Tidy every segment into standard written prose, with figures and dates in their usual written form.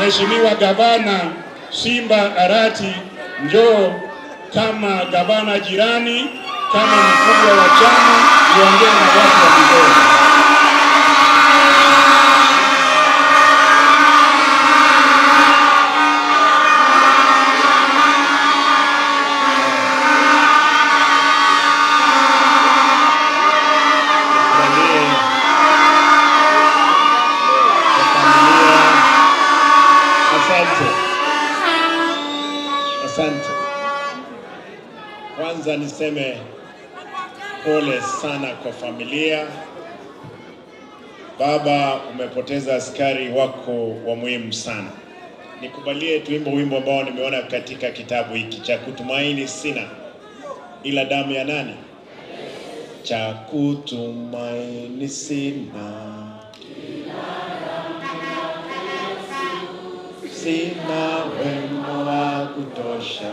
Mheshimiwa Gavana Simba Arati, njoo kama gavana jirani, kama mkubwa wa chama, uongee na watu wa Migori. Asante. Kwanza niseme pole sana kwa familia. Baba, umepoteza askari wako wa muhimu sana. Nikubalie tuimbe wimbo ambao nimeona katika kitabu hiki cha kutumaini sina ila damu ya nani? Cha kutumaini sina sina wema wa kutosha,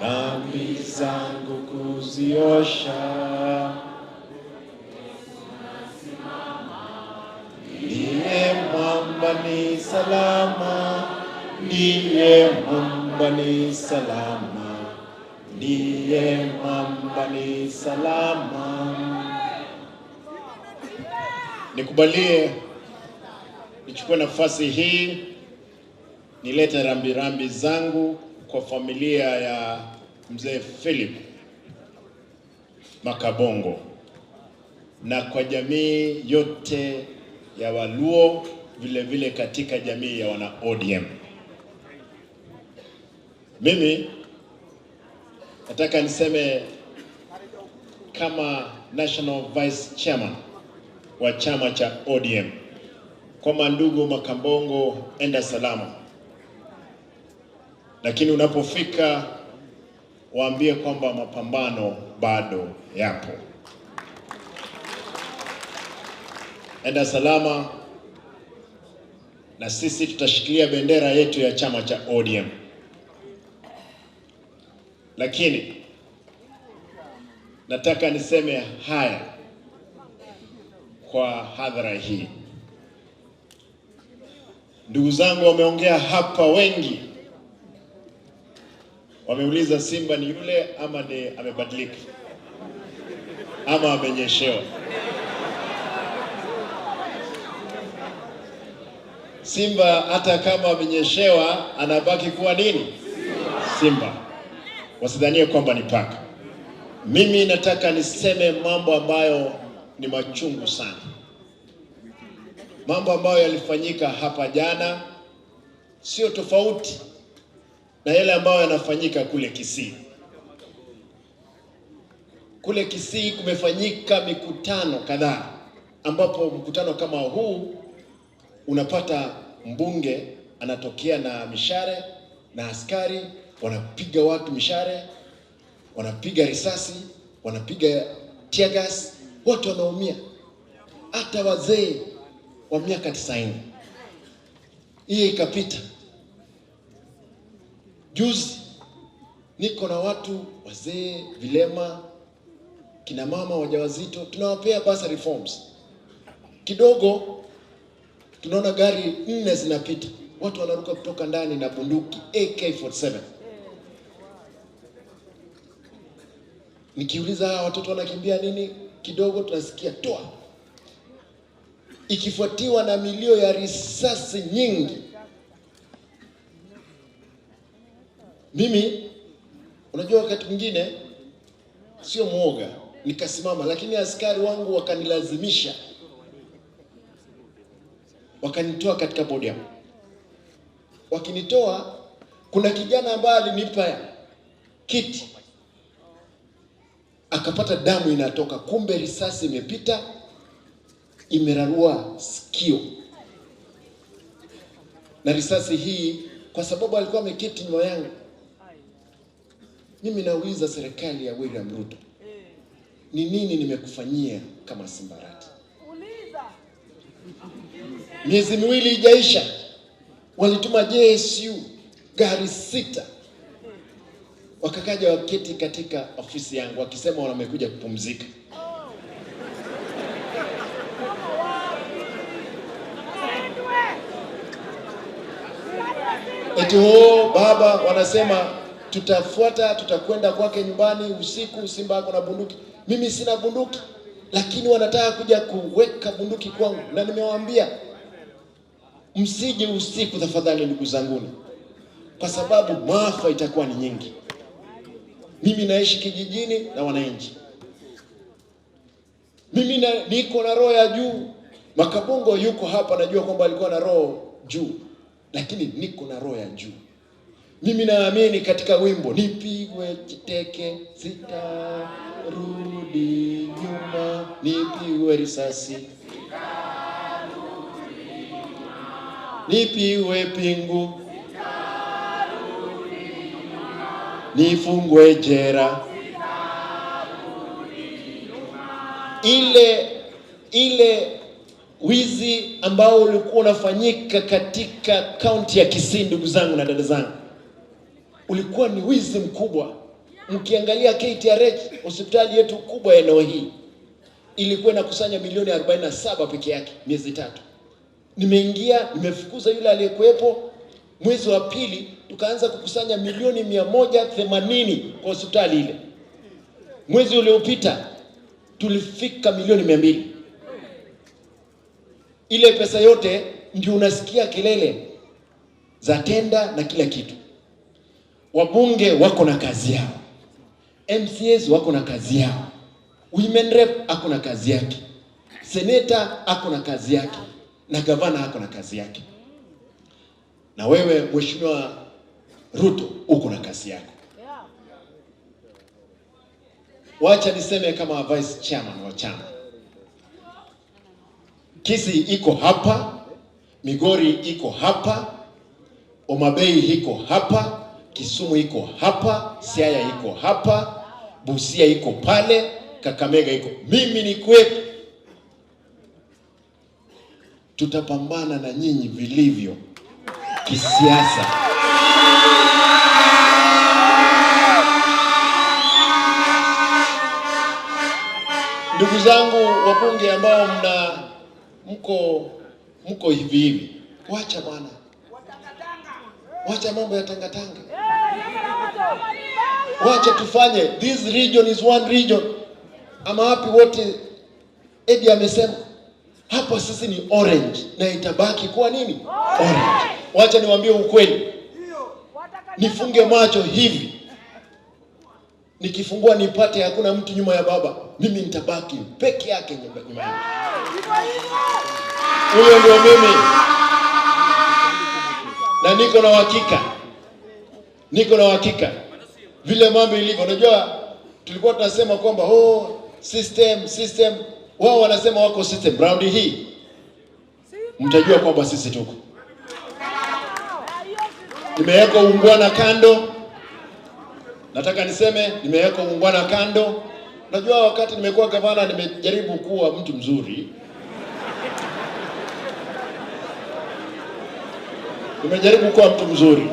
dhambi zangu kuziosha. Ndiye mwamba ni salama, ndiye mwamba ni salama, ndiye mwamba ni salama. Nikubalie nichukue nafasi hii nilete rambirambi zangu kwa familia ya mzee Philip Makabongo na kwa jamii yote ya Waluo, vile vile katika jamii ya wana ODM. Mimi nataka niseme kama National Vice Chairman wa chama cha ODM, kwa ndugu Makabongo, enda salama. Lakini unapofika waambie kwamba mapambano bado yapo. Enda salama, na sisi tutashikilia bendera yetu ya chama cha ODM. Lakini nataka niseme haya kwa hadhara hii. Ndugu zangu wameongea hapa wengi. Wameuliza Simba ni yule ama ni amebadilika ama amenyeshewa. Simba hata kama amenyeshewa anabaki kuwa nini? Simba. Wasidhanie kwamba ni paka. Mimi nataka niseme mambo ambayo ni machungu sana. Mambo ambayo yalifanyika hapa jana sio tofauti na yale ambayo yanafanyika kule Kisii. Kule Kisii kumefanyika mikutano kadhaa, ambapo mkutano kama huu unapata mbunge anatokea na mishare na askari wanapiga watu mishare, wanapiga risasi, wanapiga tear gas, watu wanaumia, hata wazee wa miaka 90. Hii ikapita. Juzi niko na watu wazee, vilema, kina mama wajawazito, tunawapea bus reforms. Kidogo tunaona gari 4 zinapita, watu wanaruka kutoka ndani na bunduki AK-47. Nikiuliza hawa watoto wanakimbia nini, kidogo tunasikia toa, ikifuatiwa na milio ya risasi nyingi. Mimi unajua wakati mwingine sio muoga, nikasimama, lakini askari wangu wakanilazimisha, wakanitoa katika podium. Wakinitoa, kuna kijana ambaye alinipa kiti, akapata damu inatoka, kumbe risasi imepita imerarua sikio. Na risasi hii kwa sababu alikuwa ameketi nyuma yangu. Mimi nauliza serikali ya William Ruto, ni nini nimekufanyia kama Simba Arati? Miezi 2 ijaisha, walituma JSU gari 6. Wakakaja waketi katika ofisi yangu wakisema wamekuja kupumzika. Eti baba wanasema tutafuata, tutakwenda kwake nyumbani usiku, Simba ako na bunduki. Mimi sina bunduki, lakini wanataka kuja kuweka bunduki kwangu, na nimewaambia msije usiku tafadhali ndugu zanguni, kwa sababu maafa itakuwa ni nyingi. Mimi naishi kijijini na wananchi. Mimi niko na roho ya juu. Makabongo yuko hapa, najua kwamba alikuwa na roho juu, lakini niko na roho ya juu. Mimi naamini katika wimbo, nipigwe kiteke sitarudi nyuma, nipigwe risasi nipigwe pingu nifungwe jera. Ile wizi ambao ulikuwa unafanyika katika kaunti ya Kisii, ndugu zangu na dada zangu, ulikuwa ni wizi mkubwa. Mkiangalia KTRH, hospitali yetu kubwa eneo hii, ilikuwa inakusanya milioni 47 peke yake miezi 3. Nimefukuza yule aliyekuepo. Mwezi wa pili tukaanza kukusanya milioni 180 kwa hospitali ile. Mwezi uliopita tulifika milioni 200. Ile pesa yote ndio unasikia kelele za tenda na kila kitu. Wabunge wako na kazi yao, MCAs wako na kazi yao, women rep ako na kazi yake, senator ako na kazi yake, na gavana ako na kazi yake. Na wewe Mheshimiwa Ruto uko na kazi yako. Wacha niseme kama vice chairman wa chama, Kisii iko hapa, Migori iko hapa, Omabei iko hapa, Kisumu iko hapa, Siaya iko hapa, Busia iko pale, Kakamega iko. Mimi ni kwetu. Tutapambana na nyinyi vilivyo kisiasa. Ndugu zangu wabunge ambao mko hivi, wacha bwana, wacha mambo ya tangatanga, wacha tufanye. This region is one region. Ama hapi wote Eddie amesema hapa sisi ni orange na itabaki kuwa nini? Orange. Wacha niwaambie ukweli, nifunge macho hivi, nikifungua nipate hakuna mtu nyuma ya baba, mimi nitabaki peke yake nyuma yangu. Huyo ndio mimi, na niko na uhakika vile mambo ilivyo. Unajua tulikuwa tunasema kwamba system, wao wanasema wako system. Round hii mtajua kwamba sisi tuko. Nimeweka uungwana kando. Nataka niseme nimeweka uungwana kando. Najua wakati nimekuwa gavana nimejaribu kuwa mtu mzuri. Nimejaribu kuwa mtu mzuri,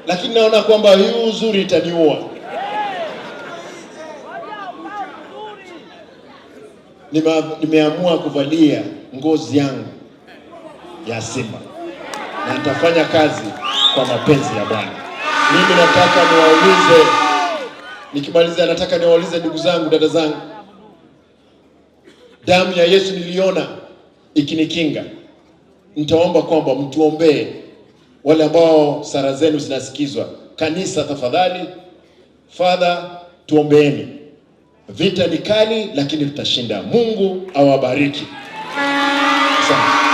lakini naona kwamba hii uzuri itaniua. Nimeamua kuvalia ngozi yangu ya Simba na nitafanya kazi kwa mapenzi ya Bwana. Mimi nataka niwaulize, nikimaliza nataka niwaulize ndugu zangu, dada zangu, damu ya Yesu niliona ikinikinga. Nitaomba kwamba mtuombee wale ambao sala zenu zinasikizwa. Kanisa tafadhali, Father, tuombeeni. Vita ni kali lakini tutashinda. Mungu awabariki. Asante.